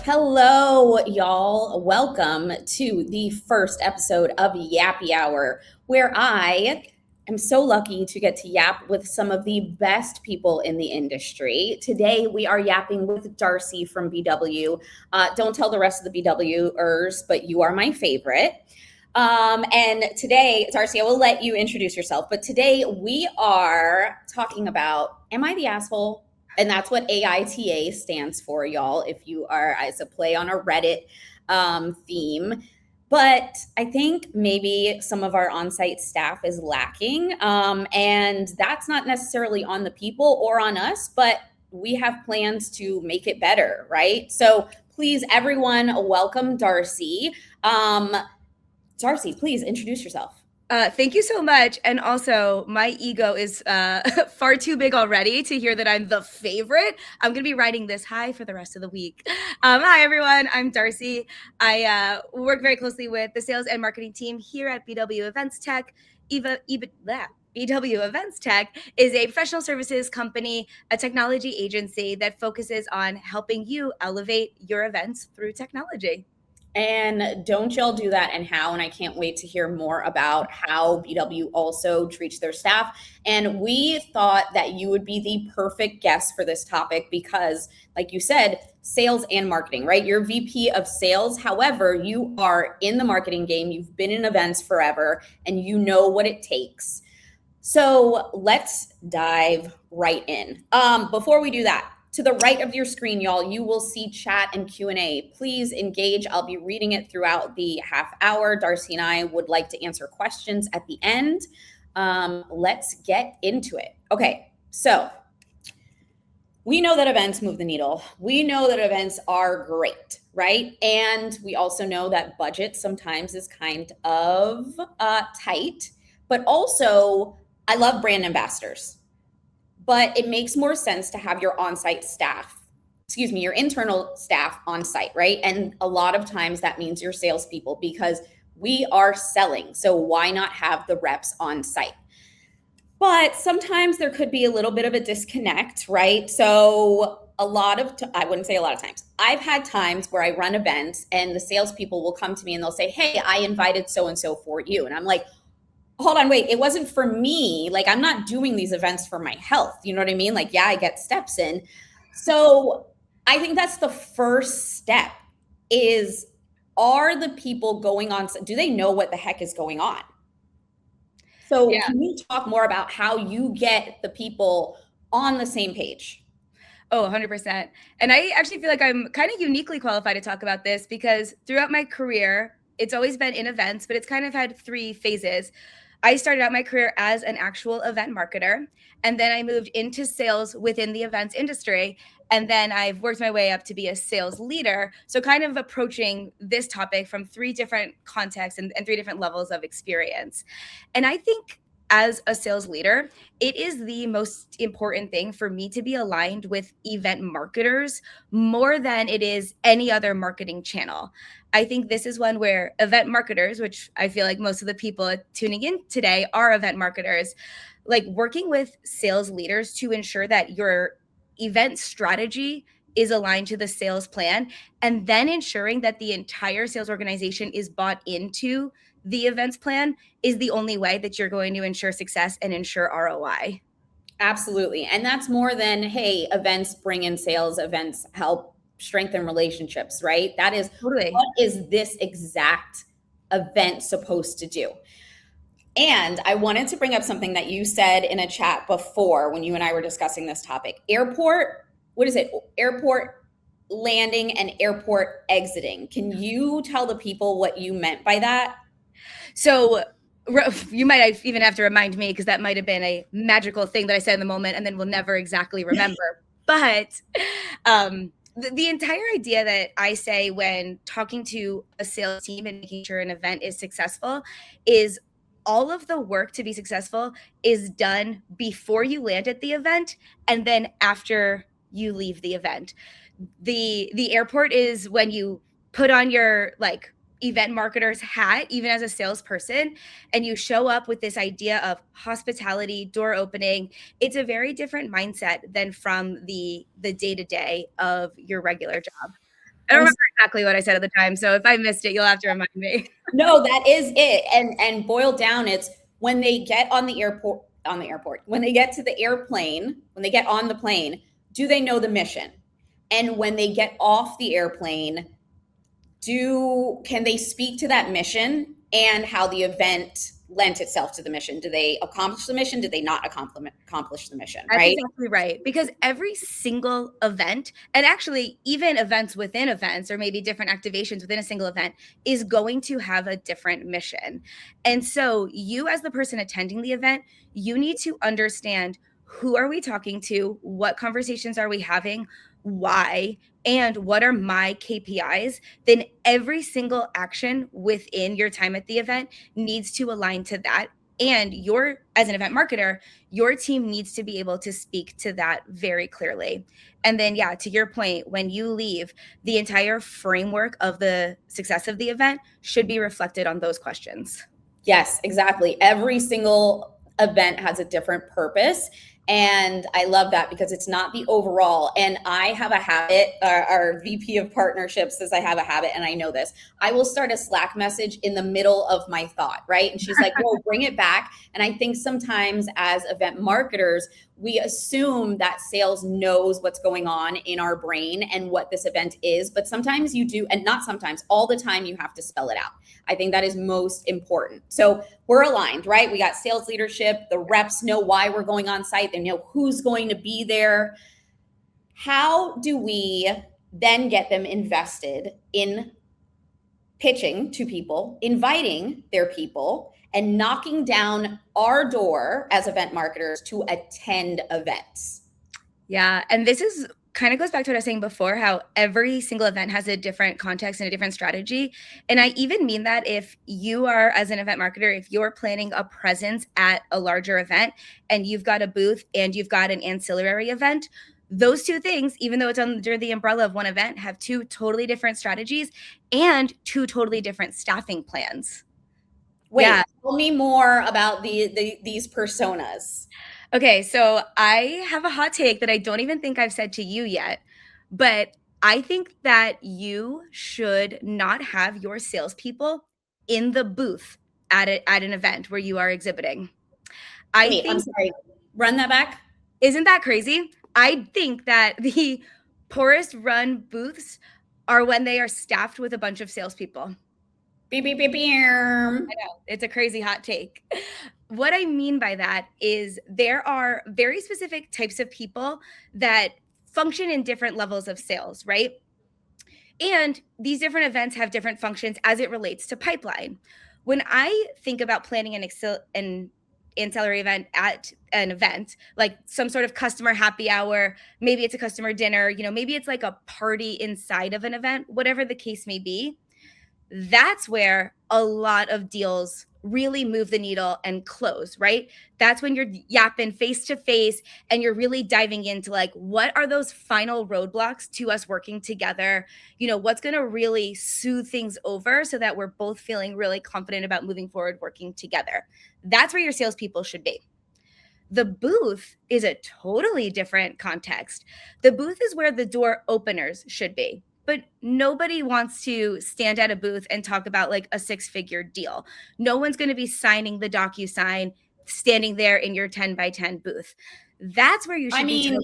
Hello, y'all. Welcome to the first episode of Yappy Hour, where I am so lucky to get to yap with some of the best people in the industry. Today, we are yapping with Darcy from BW. Don't tell the rest of the BWers, but you are my favorite. And today, Darcy, I will let you introduce yourself, but today we are talking about Am I the Asshole? And that's what AITA stands for, y'all, if you are, as a play on a Reddit theme. But I think maybe some of our on site staff is lacking. And that's not necessarily on the people or on us, but we have plans to make it better, right? So please, everyone, welcome Darcy. Darcy, please introduce yourself. Thank you so much. And also, my ego is far too big already to hear that I'm the favorite. I'm going to be riding this high for the rest of the week. Hi, everyone. I'm Darcy. I work very closely with the sales and marketing team here at BW Events Tech. BW Events Tech is a professional services company, a technology agency that focuses on helping you elevate your events through technology. And don't y'all do that and how? And I can't wait to hear more about how BW also treats their staff. And we thought that you would be the perfect guest for this topic because, like you said, sales and marketing, right? You're VP of sales. However, you are in the marketing game. You've been in events forever and you know what it takes. So let's dive right in. Before we do that, to the right of your screen, y'all, you will see chat and Q&A. Please engage. I'll be reading it throughout the half hour. Darcy and I would like to answer questions at the end. Let's get into it. Okay, so we know that events move the needle. We know that events are great, right? And we also know that budget sometimes is kind of tight, but also I love brand ambassadors. But it makes more sense to have your on-site staff, your internal staff on site, right? And a lot of times that means your salespeople because we are selling. So why not have the reps on site? But sometimes there could be a little bit of a disconnect, right? So I wouldn't say a lot of times. I've had times where I run events and the salespeople will come to me and they'll say, hey, I invited so-and-so for you. And I'm like, hold on, wait, it wasn't for me. Like, I'm not doing these events for my health. You know what I mean? Like, yeah, I get steps in. So I think that's the first step is, are the people going on, do they know what the heck is going on? So yeah. Can you talk more about how you get the people on the same page? Oh, 100%. And I actually feel like I'm kind of uniquely qualified to talk about this because throughout my career, it's always been in events, but it's kind of had three phases. I started out my career as an actual event marketer, and then I moved into sales within the events industry. And then I've worked my way up to be a sales leader. So kind of approaching this topic from three different contexts and three different levels of experience. And I think as a sales leader, it is the most important thing for me to be aligned with event marketers more than it is any other marketing channel. I think this is one where event marketers, which I feel like most of the people tuning in today are event marketers, like working with sales leaders to ensure that your event strategy is aligned to the sales plan, and then ensuring that the entire sales organization is bought into the events plan is the only way that you're going to ensure success and ensure ROI. Absolutely. And that's more than, hey, events bring in sales, events help strengthen relationships, right? That is totally. What is this exact event supposed to do? And I wanted to bring up something that you said in a chat before when you and I were discussing this topic. Airport landing and airport exiting. Can you tell the people what you meant by that? So you might even have to remind me because that might have been a magical thing that I said in the moment and then we'll never exactly remember. But the entire idea that I say when talking to a sales team and making sure an event is successful is all of the work to be successful is done before you land at the event and then after you leave the event. The airport is when you put on your event marketer's hat, even as a salesperson, and you show up with this idea of hospitality, door opening. It's a very different mindset than from the day-to-day of your regular job. I don't remember exactly what I said at the time, so if I missed it, you'll have to remind me. No, that is it. And boiled down, it's when they get when they get to the airplane, when they get on the plane, do they know the mission? And when they get off the airplane, can they speak to that mission and how the event lent itself to the mission? Do they accomplish the mission? Did they not accomplish the mission? That's right? exactly right. Because every single event, and actually even events within events, or maybe different activations within a single event, is going to have a different mission. And so you, as the person attending the event, you need to understand, who are we talking to? What conversations are we having? Why? And what are my KPIs? Then every single action within your time at the event needs to align to that. And as an event marketer, your team needs to be able to speak to that very clearly. And then, yeah, to your point, when you leave, the entire framework of the success of the event should be reflected on those questions. Yes, exactly. Every single event has a different purpose. And I love that, because it's not the overall. And I have a habit, our VP of partnerships says I have a habit, and I know this. I will start a Slack message in the middle of my thought, right? And she's like, "Whoa, bring it back." And I think sometimes as event marketers, we assume that sales knows what's going on in our brain and what this event is. But sometimes you do, and not sometimes, all the time, you have to spell it out. I think that is most important. So we're aligned, right? We got sales leadership. The reps know why we're going on site. They know who's going to be there. How do we then get them invested in pitching to people, inviting their people, and knocking down our door as event marketers to attend events? Yeah. And this is kind of goes back to what I was saying before, how every single event has a different context and a different strategy. And I even mean that if you are, as an event marketer, if you're planning a presence at a larger event and you've got a booth and you've got an ancillary event, those two things, even though it's under the umbrella of one event, have two totally different strategies and two totally different staffing plans. Wait, tell me more about these personas. Okay, so I have a hot take that I don't even think I've said to you yet, but I think that you should not have your salespeople in the booth at an event where you are exhibiting. I'm sorry, run that back. Isn't that crazy? I think that the poorest run booths are when they are staffed with a bunch of salespeople. Beep, beep, beep, beep. I know, it's a crazy hot take. What I mean by that is there are very specific types of people that function in different levels of sales, right? And these different events have different functions as it relates to pipeline. When I think about planning an ancillary event at an event, like some sort of customer happy hour, maybe it's a customer dinner, maybe it's like a party inside of an event, whatever the case may be, that's where a lot of deals really move the needle and close, right? That's when you're yapping face to face and you're really diving into like, what are those final roadblocks to us working together? What's going to really soothe things over so that we're both feeling really confident about moving forward, working together. That's where your salespeople should be. The booth is a totally different context. The booth is where the door openers should be. But nobody wants to stand at a booth and talk about like a 6-figure deal. No one's going to be signing the DocuSign standing there in your 10 by 10 booth. That's where you should be.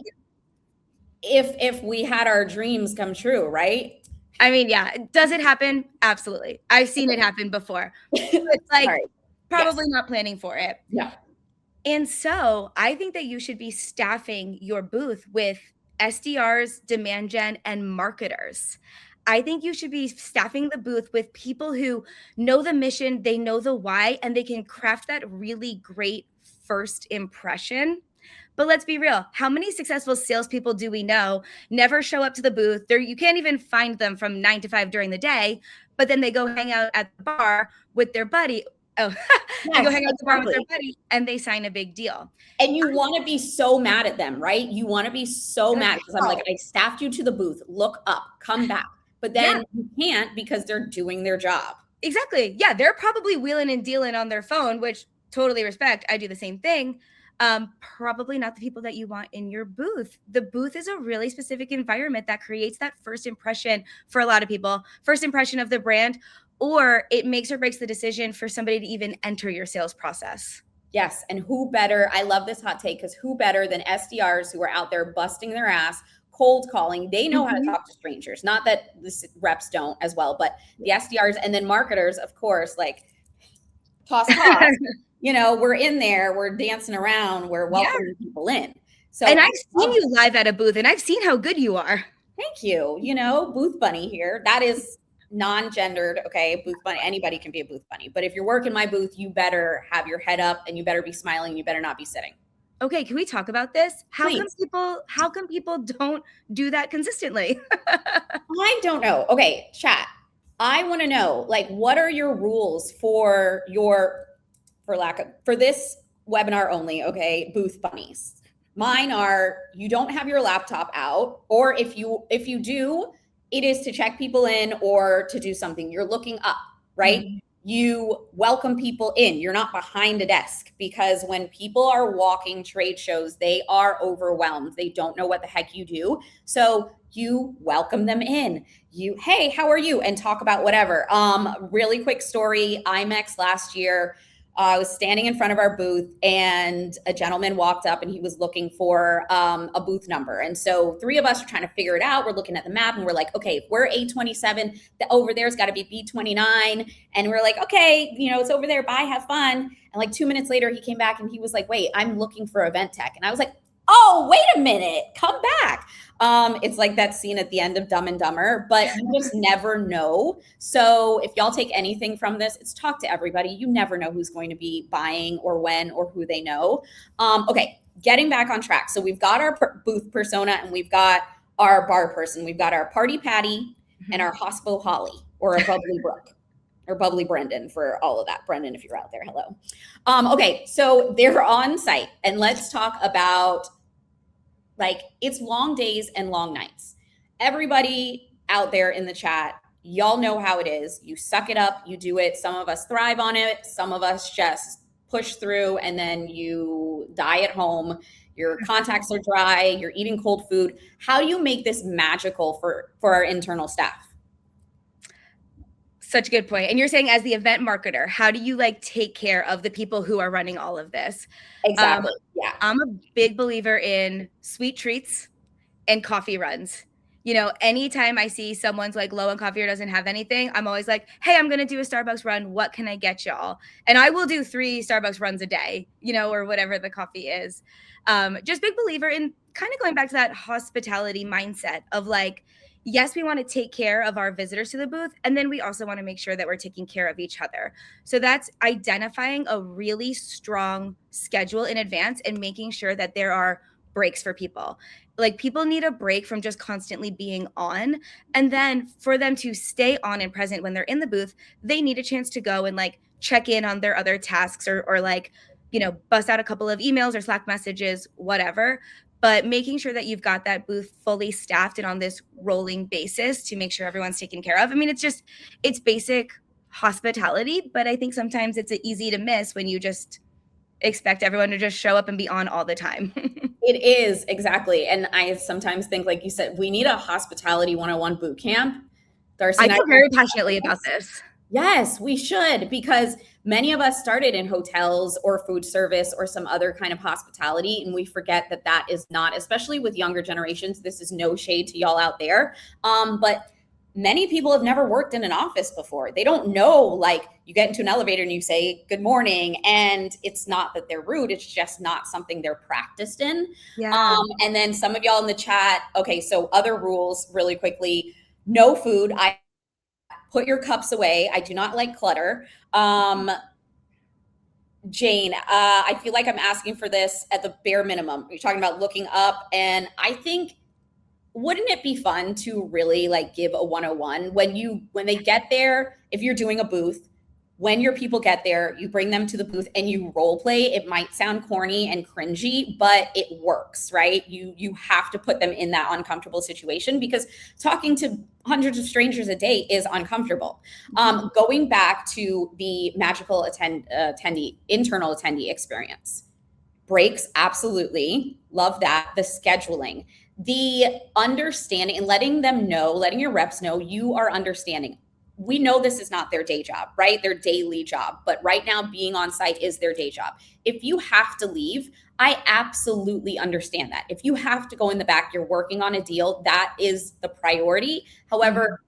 If we had our dreams come true, right? I mean, yeah. Does it happen? Absolutely. I've seen it happen before. It's like probably not planning for it. No. And so I think that you should be staffing your booth with SDRs, demand gen, and marketers. I think you should be staffing the booth with people who know the mission, they know the why, and they can craft that really great first impression. But let's be real. How many successful salespeople do we know never show up to the booth? You can't even find them from 9 to 5 during the day, but then they go hang out at the bar with their buddy. They go hang out at the bar with their buddy and they sign a big deal. And you want to be so mad at them, right? You want to be so mad because I'm like, I staffed you to the booth. Look up, come back. But then you can't because they're doing their job. Exactly. Yeah, they're probably wheeling and dealing on their phone, which totally respect. I do the same thing. probably not the people that you want in your booth. The booth is a really specific environment that creates that first impression for a lot of people, first impression of the brand, or it makes or breaks the decision for somebody to even enter your sales process. Yes. And who better? I love this hot take because who better than SDRs who are out there busting their ass, cold calling? They know how to talk to strangers. Not that the reps don't as well, but the SDRs and then marketers, of course, like toss. We're in there, we're dancing around, we're welcoming people in. So, and I've seen you live at a booth, and I've seen how good you are. Thank you. Booth bunny here. That is non-gendered. Okay, booth bunny. Anybody can be a booth bunny. But if you're working my booth, you better have your head up, and you better be smiling. You better not be sitting. Okay, can we talk about this? How come people don't do that consistently? I don't know. Okay, chat. I want to know, like, what are your rules for this webinar only, okay, booth bunnies? Mine are, you don't have your laptop out, or if you do, it is to check people in or to do something. You're looking up, right? Mm-hmm. You welcome people in. You're not behind a desk, because when people are walking trade shows, they are overwhelmed. They don't know what the heck you do. So you welcome them in. Hey, how are you? And talk about whatever. Really quick story, IMEX last year, I was standing in front of our booth and a gentleman walked up and he was looking for a booth number. And so three of us are trying to figure it out. We're looking at the map and we're like, okay, if we're A27, over there's got to be B29. And we're like, okay, it's over there. Bye, have fun. And like 2 minutes later, he came back and he was like, wait, I'm looking for event tech. And I was like, oh, wait a minute, come back. It's like that scene at the end of Dumb and Dumber, but you just never know. So if y'all take anything from this, it's talk to everybody. You never know who's going to be buying or when or who they know. Okay, getting back on track. So we've got our booth persona and we've got our bar person. We've got our party Patty and our hospital Holly, or a bubbly Brooke. Or bubbly Brendan for all of that. Brendan, if you're out there, hello. Okay, so they're on site, and let's talk about, like, it's long days and long nights. Everybody out there in the chat, y'all know how it is. You suck it up, you do it. Some of us thrive on it. Some of us just push through, and then you die at home. Your contacts are dry. You're eating cold food. How do you make this magical for our internal staff? Such a good point. And you're saying, as the event marketer, how do you take care of the people who are running all of this? Exactly. Yeah. I'm a big believer in sweet treats and coffee runs. Anytime I see someone's low on coffee or doesn't have anything, I'm always like, hey, I'm going to do a Starbucks run. What can I get y'all? And I will do 3 Starbucks runs a day, or whatever the coffee is. Just big believer in kind of going back to that hospitality mindset of yes, we want to take care of our visitors to the booth, and then we also want to make sure that we're taking care of each other. So that's identifying a really strong schedule in advance and making sure that there are breaks for people. People need a break from just constantly being on. And then for them to stay on and present when they're in the booth, they need a chance to go and check in on their other tasks or bust out a couple of emails or Slack messages, whatever. But making sure that you've got that booth fully staffed and on this rolling basis to make sure everyone's taken care of. I mean, it's basic hospitality, but I think sometimes it's easy to miss when you just expect everyone to just show up and be on all the time. It is, exactly. And I sometimes think, like you said, we need a hospitality 101 boot camp. Darcy and I feel very passionately about this. Yes, we should, because many of us started in hotels or food service or some other kind of hospitality, and we forget that is not, especially with younger generations. This is no shade to y'all out there, but many people have never worked in an office before. They don't know, you get into an elevator and you say good morning, and it's not that they're rude, it's just not something they're practiced in. Yeah. And then some of y'all in the chat, okay, so other rules really quickly: no food. Put your cups away. I do not like clutter. Jane, I feel like I'm asking for this at the bare minimum. You're talking about looking up, and I think, wouldn't it be fun to really give a 101 when they get there? If you're doing a booth, when your people get there, you bring them to the booth and you role play. It might sound corny and cringy, but it works, right? You have to put them in that uncomfortable situation, because talking to hundreds of strangers a day is uncomfortable. Going back to the magical internal attendee experience. Breaks, absolutely. Love that. The scheduling, the understanding, and letting them know, letting your reps know you are understanding. We know this is not their day job, right? Their daily job. But right now, being on site is their day job. If you have to leave, I absolutely understand that. If you have to go in the back, you're working on a deal, that is the priority. However,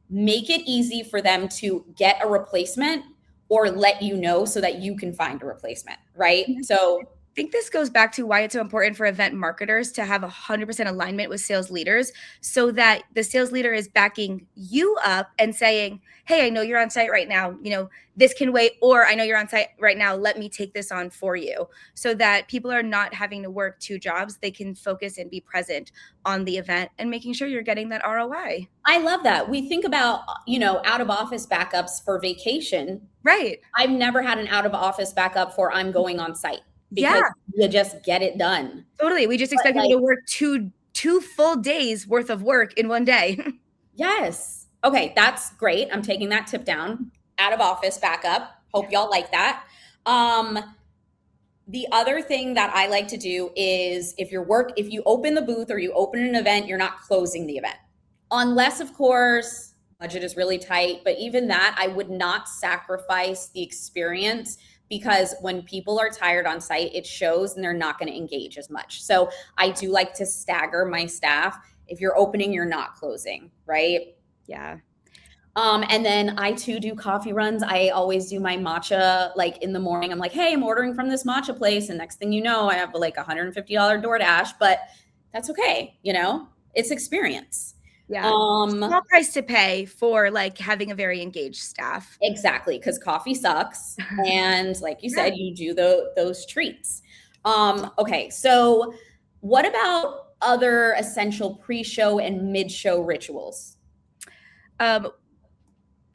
make it easy for them to get a replacement or let you know so that you can find a replacement, right? So I think this goes back to why it's so important for event marketers to have 100% alignment with sales leaders, so that the sales leader is backing you up and saying, hey, I know you're on site right now, this can wait, or I know you're on site right now, let me take this on for you, so that people are not having to work two jobs. They can focus and be present on the event and making sure you're getting that ROI. I love that. We think about, out of office backups for vacation. Right. I've never had an out of office backup for I'm going on site, because you just get it done. Totally. We just expect people to work two full days worth of work in one day. Yes. Okay, that's great. I'm taking that tip down. Out of office backup. Hope y'all like that. The other thing that I like to do is if you open the booth or you open an event, you're not closing the event. Unless, of course, budget is really tight. But even that, I would not sacrifice the experience, because when people are tired on site, it shows and they're not going to engage as much. So I do like to stagger my staff. If you're opening, you're not closing, right? Yeah. And then I too do coffee runs. I always do my matcha like in the morning. I'm like, hey, I'm ordering from this matcha place. And next thing you know, I have like $150 DoorDash, but that's okay. It's experience. Yeah. Small price to pay for like having a very engaged staff. Exactly. Because coffee sucks. And like you said, you do those treats. Okay. So what about other essential pre-show and mid-show rituals?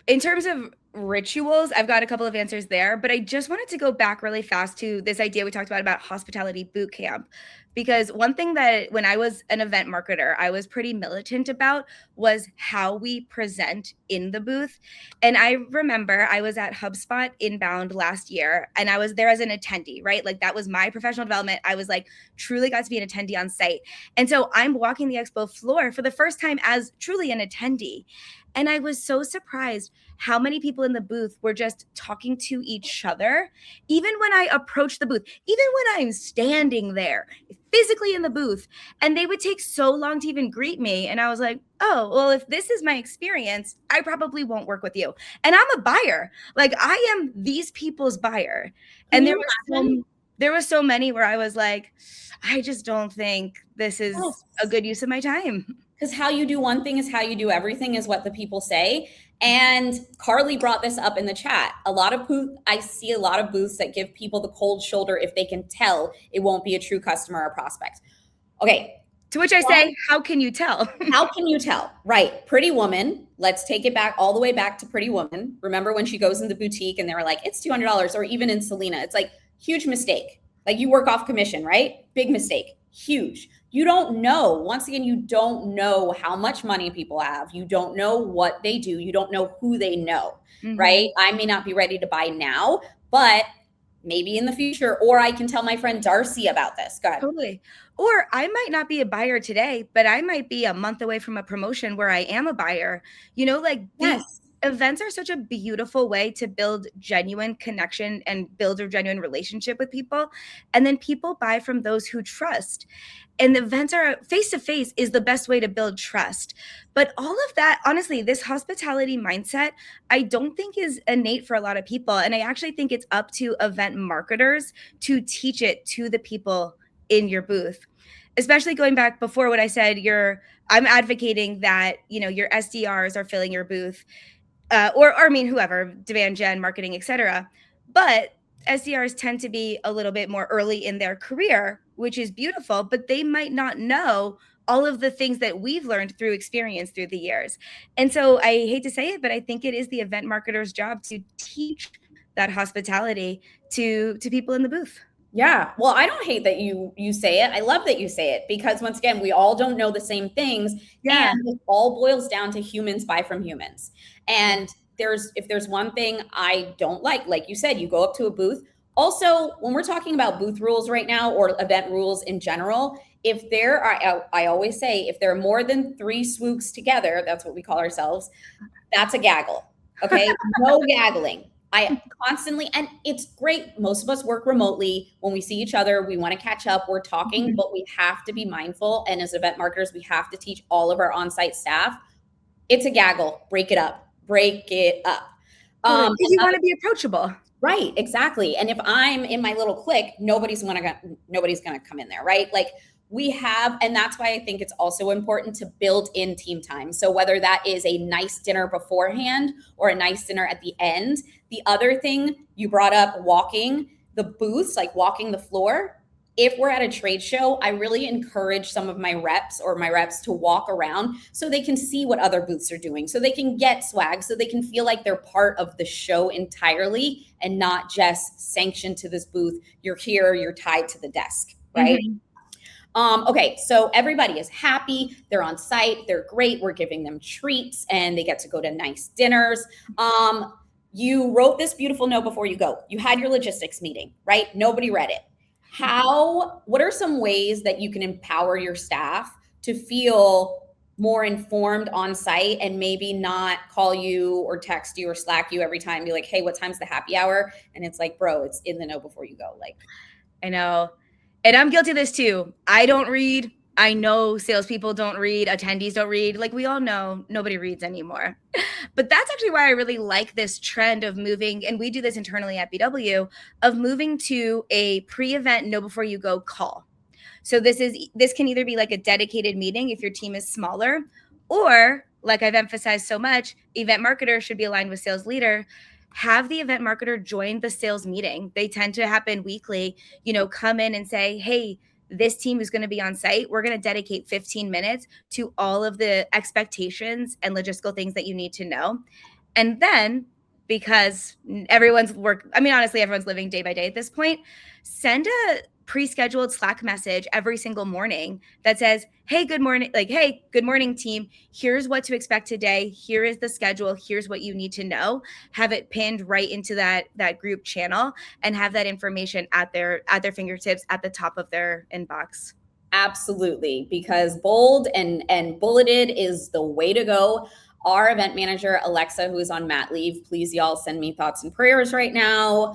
In terms of rituals, I've got a couple of answers there, but I just wanted to go back really fast to this idea we talked about hospitality boot camp. Because one thing that when I was an event marketer, I was pretty militant about was how we present in the booth. And I remember I was at HubSpot Inbound last year, and I was there as an attendee, right? Like that was my professional development. I was like truly got to be an attendee on site. And so I'm walking the expo floor for the first time as truly an attendee. And I was so surprised how many people in the booth were just talking to each other, even when I approached the booth, even when I'm standing there physically in the booth, and they would take so long to even greet me. And I was like, oh, well, if this is my experience, I probably won't work with you. And I'm a buyer. Like I am these people's buyer. And there were so many where I was like, I just don't think this is a good use of my time. Because how you do one thing is how you do everything, is what the people say. And Carly brought this up in the chat. I see a lot of booths that give people the cold shoulder if they can tell it won't be a true customer or prospect. Okay. To which I say, how can you tell? How can you tell? Right. Pretty Woman. Let's take it back all the way back to Pretty Woman. Remember when she goes in the boutique and they were like, it's $200, or even in Selena, it's like huge mistake. Like you work off commission, right? Big mistake. Huge. You don't know. Once again, you don't know how much money people have. You don't know what they do. You don't know who they know, right? I may not be ready to buy now, but maybe in the future, or I can tell my friend Darcy about this. Go ahead. Totally. Or I might not be a buyer today, but I might be a month away from a promotion where I am a buyer. Yes. Events are such a beautiful way to build genuine connection and build a genuine relationship with people. And then people buy from those who trust. And the events are face-to-face is the best way to build trust. But all of that, honestly, this hospitality mindset, I don't think is innate for a lot of people. And I actually think it's up to event marketers to teach it to the people in your booth. Especially going back before what I said, I'm advocating that, your SDRs are filling your booth. Whoever, demand gen, marketing, etc. But SDRs tend to be a little bit more early in their career, which is beautiful, but they might not know all of the things that we've learned through experience through the years. And so I hate to say it, but I think it is the event marketer's job to teach that hospitality to people in the booth. Yeah. Well, I don't hate that you say it. I love that you say it, because once again, we all don't know the same things. Yeah. And it all boils down to humans buy from humans. And if there's one thing I don't like you said, you go up to a booth, Also, when we're talking about booth rules right now or event rules in general, if there are, I always say, if there are more than 3 swooks together, that's what we call ourselves, that's a gaggle. Okay. No gaggling. I constantly, and it's great. Most of us work remotely. When we see each other, we want to catch up, we're talking, but we have to be mindful. And as event marketers, we have to teach all of our on-site staff, it's a gaggle, break it up, break it up. Because you want to be approachable. Right, exactly. And if I'm in my little clique, nobody's gonna come in there, right? Like we have, and that's why I think it's also important to build in team time. So whether that is a nice dinner beforehand or a nice dinner at the end. The other thing you brought up, walking the booths, like walking the floor. If we're at a trade show, I really encourage some of my reps to walk around so they can see what other booths are doing, so they can get swag, so they can feel like they're part of the show entirely and not just sanctioned to this booth. You're here, you're tied to the desk, right? Okay, so everybody is happy. They're on site. They're great. We're giving them treats and they get to go to nice dinners. You wrote this beautiful note before you go. You had your logistics meeting, right? Nobody read it. What are some ways that you can empower your staff to feel more informed on site and maybe not call you or text you or Slack you every time, be like, hey, what time's the happy hour? And it's like, bro, it's in the know before you go. Like, I know. And I'm guilty of this too. I don't read. I know salespeople don't read, attendees don't read. Like we all know, nobody reads anymore. But that's actually why I really like this trend of moving, and we do this internally at BW, of moving to a pre-event know before you go call. So this can either be like a dedicated meeting if your team is smaller, or like I've emphasized so much, event marketer should be aligned with sales leader. Have the event marketer join the sales meeting. They tend to happen weekly. Come in and say, hey, this team is going to be on site. We're going to dedicate 15 minutes to all of the expectations and logistical things that you need to know. And then, because honestly, everyone's living day by day at this point, send a pre-scheduled Slack message every single morning that says, hey, good morning. Like, hey, good morning, team. Here's what to expect today. Here is the schedule. Here's what you need to know. Have it pinned right into that group channel and have that information at their fingertips at the top of their inbox. Absolutely, because bold and bulleted is the way to go. Our event manager, Alexa, who is on mat leave, please y'all send me thoughts and prayers right now.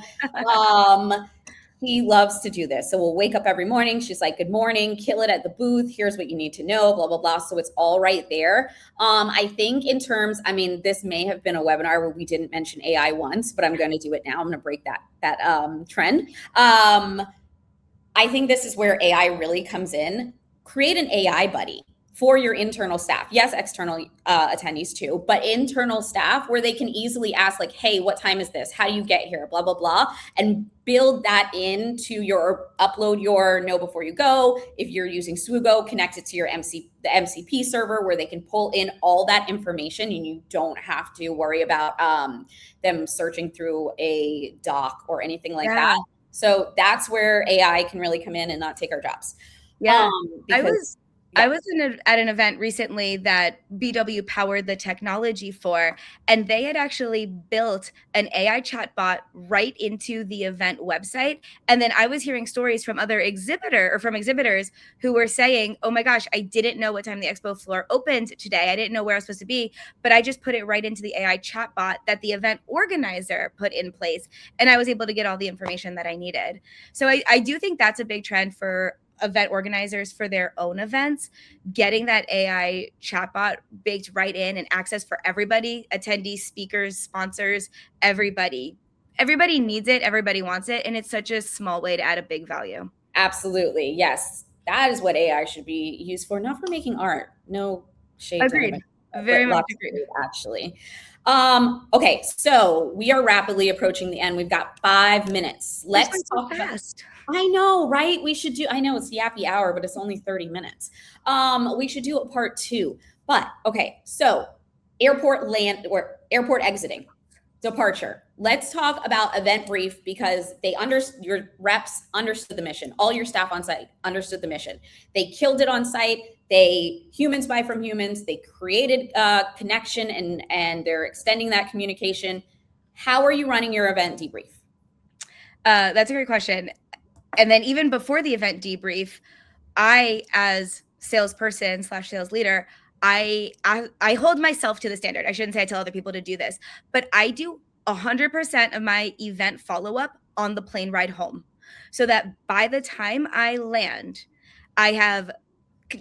He loves to do this. So we'll wake up every morning. She's like, good morning, kill it at the booth. Here's what you need to know, blah, blah, blah. So it's all right there. I think this may have been a webinar where we didn't mention AI once, but I'm going to do it now. I'm going to break that trend. I think this is where AI really comes in. Create an AI buddy for your internal staff. Yes, external attendees too, but internal staff where they can easily ask like, hey, what time is this? How do you get here? Blah, blah, blah. And build that into upload your know before you go. If you're using Swoogo, connect it to your the MCP server where they can pull in all that information and you don't have to worry about them searching through a doc or anything like that. So that's where AI can really come in and not take our jobs. Yeah, I was at an event recently that BW powered the technology for, and they had actually built an AI chatbot right into the event website. And then I was hearing stories from exhibitors who were saying, oh my gosh, I didn't know what time the expo floor opened today. I didn't know where I was supposed to be, but I just put it right into the AI chatbot that the event organizer put in place. And I was able to get all the information that I needed. So I do think that's a big trend for event organizers for their own events, getting that AI chatbot baked right in and access for everybody, attendees, speakers, sponsors, everybody. Everybody needs it. Everybody wants it. And it's such a small way to add a big value. Absolutely. Yes. That is what AI should be used for, not for making art. No shade. Agreed. Very much agreed. Actually. Okay. So we are rapidly approaching the end. We've got 5 minutes. Let's talk fast. I know, right? I know it's Yappy Hour, but it's only 30 minutes. We should do a part 2. But okay, so airport exiting, departure. Let's talk about event brief because your reps understood the mission. All your staff on site understood the mission. They killed it on site. Humans buy from humans. They created connection and they're extending that communication. How are you running your event debrief? That's a great question. And then even before the event debrief, I, as salesperson slash sales leader, I hold myself to the standard. I shouldn't say I tell other people to do this, but I do 100% of my event follow up on the plane ride home, so that by the time I land, I have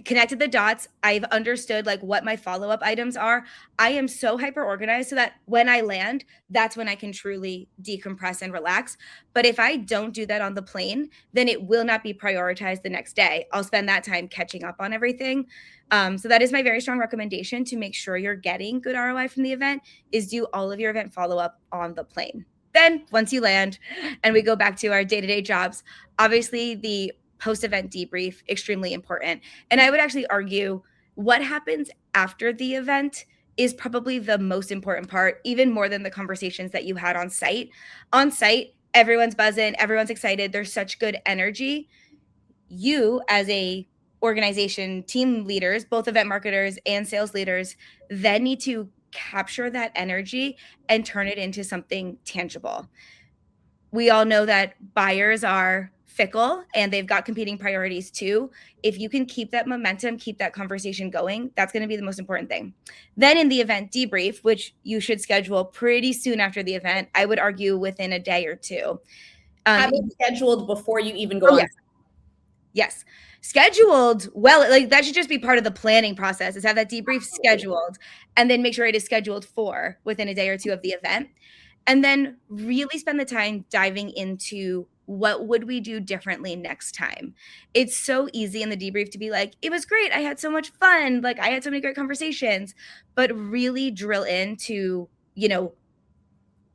connected the dots. I've understood like what my follow-up items are. I am so hyper organized so that when I land, that's when I can truly decompress and relax. But if I don't do that on the plane, then it will not be prioritized the next day. I'll spend that time catching up on everything. So that is my very strong recommendation to make sure you're getting good ROI from the event, is do all of your event follow-up on the plane. Then once you land and we go back to our day-to-day jobs, obviously the post-event debrief, extremely important. And I would actually argue what happens after the event is probably the most important part, even more than the conversations that you had on site. On site, everyone's buzzing, everyone's excited, there's such good energy. You, as a organization, team leaders, both event marketers and sales leaders, then need to capture that energy and turn it into something tangible. We all know that buyers are fickle and they've got competing priorities too. If you can keep that momentum, keep that conversation going, that's going to be the most important thing. Then in the event debrief, which you should schedule pretty soon after the event, I would argue within a day or two. Have it scheduled before you even go on. Yes. Scheduled well, like that should just be part of the planning process, is have that debrief scheduled and then make sure it is scheduled for within a day or two of the event. And then really spend the time diving into what would we do differently next time. It's so easy in the debrief to be like, it was great, I had so much fun, like I had so many great conversations, but really drill into,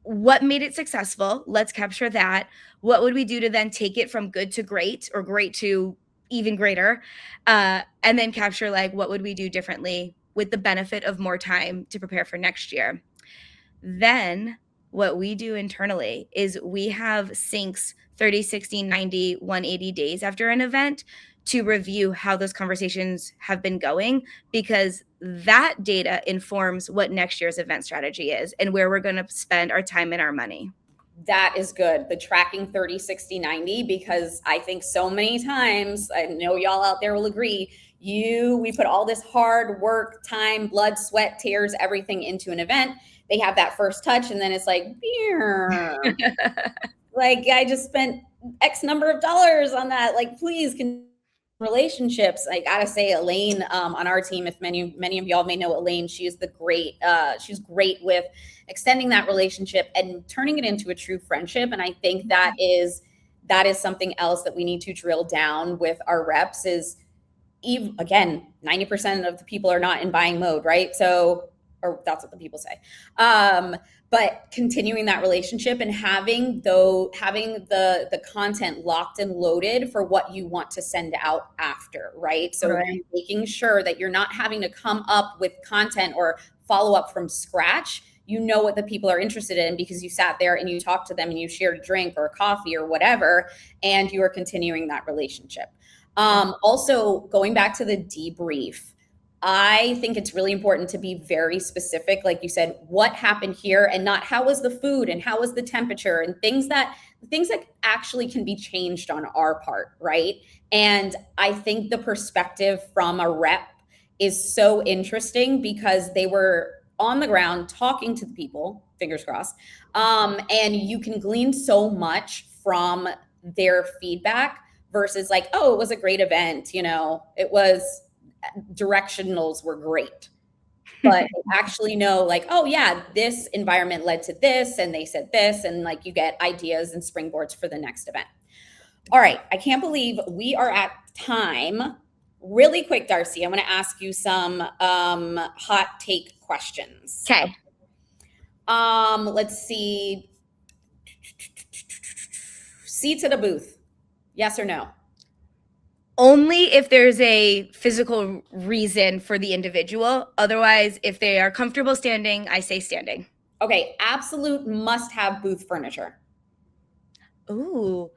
what made it successful. Let's capture that. What would we do to then take it from good to great, or great to even greater? And then capture like, what would we do differently with the benefit of more time to prepare for next year? Then what we do internally is we have syncs 30, 60, 90, 180 days after an event to review how those conversations have been going, because that data informs what next year's event strategy is and where we're going to spend our time and our money. That is good. The tracking 30, 60, 90, because I think so many times, I know y'all out there will agree, we put all this hard work, time, blood, sweat, tears, everything into an event. They have that first touch and then it's like, like I just spent X number of dollars on that. Like, please, can relationships. I gotta say, Elaine on our team, if many of y'all may know Elaine, she's great with extending that relationship and turning it into a true friendship. And I think that is something else that we need to drill down with our reps is, again, 90% of the people are not in buying mode, right? So, or that's what the people say. But continuing that relationship and having the content locked and loaded for what you want to send out after, right? So making sure that you're not having to come up with content or follow up from scratch. You know what the people are interested in because you sat there and you talked to them and you shared a drink or coffee or whatever, and you are continuing that relationship. Also, going back to the debrief, I think it's really important to be very specific. Like you said, what happened here, and not how was the food and how was the temperature, and things that actually can be changed on our part, right? And I think the perspective from a rep is so interesting because they were on the ground talking to the people, fingers crossed. And you can glean so much from their feedback versus like, oh, it was a great event. It was, directionals were great, but actually know like, oh yeah, this environment led to this and they said this, and like you get ideas and springboards for the next event. All right, I can't believe we are at time. Really quick, Darcy, I'm going to ask you some hot take questions. Okay. Let's see. Seats at a booth, yes or no? Only if there's a physical reason for the individual. Otherwise, if they are comfortable standing, I say standing. Okay, absolute must-have booth furniture. Ooh,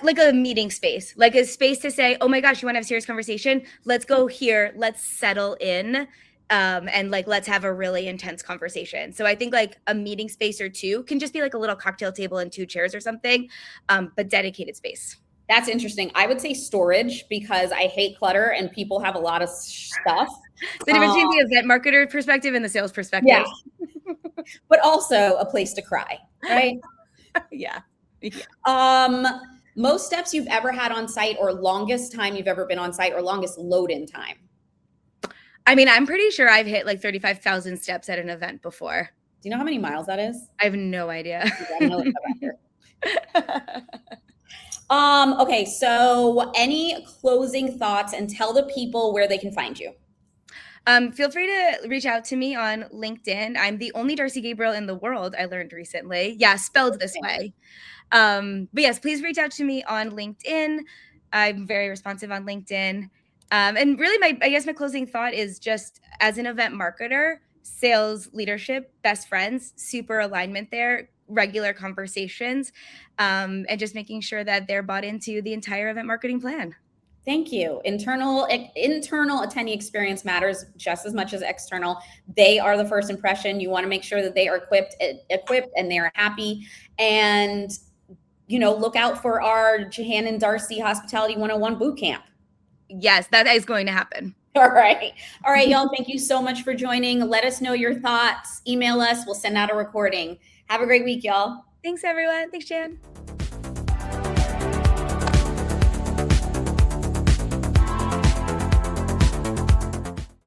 like a meeting space, like a space to say, oh my gosh, you want to have a serious conversation? Let's go here. Let's settle in. and like let's have a really intense conversation. So I think like a meeting space or two can just be like a little cocktail table and 2 chairs or something, but dedicated space. That's interesting. I would say storage because I hate clutter and people have a lot of stuff. The difference between the event marketer perspective and the sales perspective. Yeah. But also a place to cry, right? Yeah. Most steps you've ever had on site, or longest time you've ever been on site, or longest load in time? I mean, I'm pretty sure I've hit like 35,000 steps at an event before. Do you know how many miles that is? I have no idea. Okay, so any closing thoughts, and tell the people where they can find you. Feel free to reach out to me on LinkedIn. I'm the only Darcy Gabriel in the world, I learned recently. Yeah, spelled this way. But yes, please reach out to me on LinkedIn. I'm very responsive on LinkedIn. And really, I guess my closing thought is just as an event marketer, sales leadership, best friends, super alignment there, regular conversations, and just making sure that they're bought into the entire event marketing plan. Thank you. Internal attendee experience matters just as much as external. They are the first impression. You want to make sure that they are equipped and they're happy. And, look out for our Jihan and Darcy Hospitality 101 boot camp. Yes, that is going to happen. All right, y'all. Thank you so much for joining. Let us know your thoughts. Email us. We'll send out a recording. Have a great week, y'all. Thanks, everyone. Thanks, Jan.